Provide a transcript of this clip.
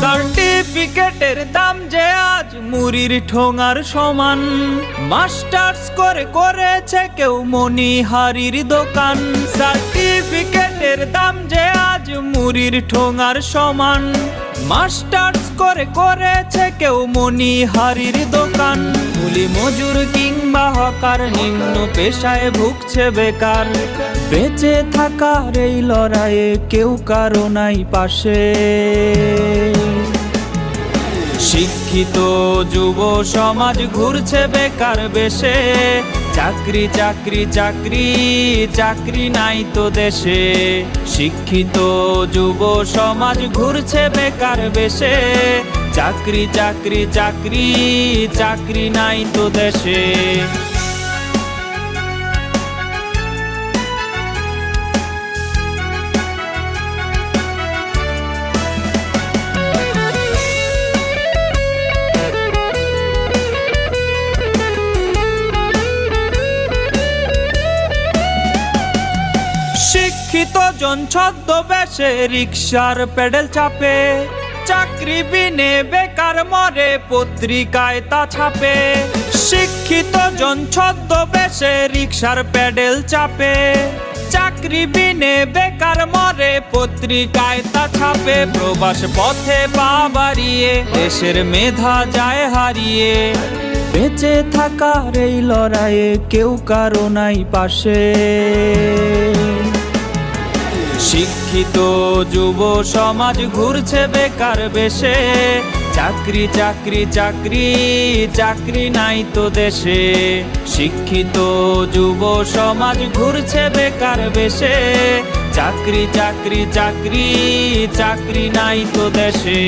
সার্টিফিকেটের দাম যে আজ মুড়ির ঠোঙার সমান, মাস্টার্স করে করেছে কেউ মণিহারির দোকান। সার্টিফিকেটের দাম যে আজ মুড়ির ঠোঙার সমান, মাস্টার্স করে করেছে কেউ মণিহারির দোকান। কুলি মজুর কিংবা হকার নিম্ন পেশায় ভুগছে বেকার, বেঁচে থাকার এই লড়াইয়ে কেউ কারো নাই পাশে। শিক্ষিত যুব সমাজ ঘুরছে বেকার বেশে, চাকরি চাকরি চাকরি চাকরি নাই তো দেশে। শিক্ষিত যুব সমাজ ঘুরছে বেকার বেশে, চাকরি চাকরি চাকরি চাকরি নাই তো দেশে। শিক্ষিত জন ছদ্মবেশে রিকশার প্যাডেল চাপে, চাকরি বিনে বেকার মরে পত্রিকায় তা ছাপে। শিক্ষিত জন ছদ্মবেশে রিকশার প্যাডেল চাপে, চাকরি বিনে বেকার মরে পত্রিকায় তা ছাপে। প্রবাস পথে পা বাড়িয়ে দেশের মেধা যায় হারিয়ে, বেঁচে থাকার এই লড়াইয়ে কেউ কারো নাই পাশে। শিক্ষিত যুব সমাজ ঘুরছে বেকার বেশে, চাকরি চাকরি চাকরি চাকরি নাই তো দেশে। শিক্ষিত যুব সমাজ ঘুরছে বেকার বেশে, চাকরি চাকরি চাকরি চাকরি নাই তো দেশে।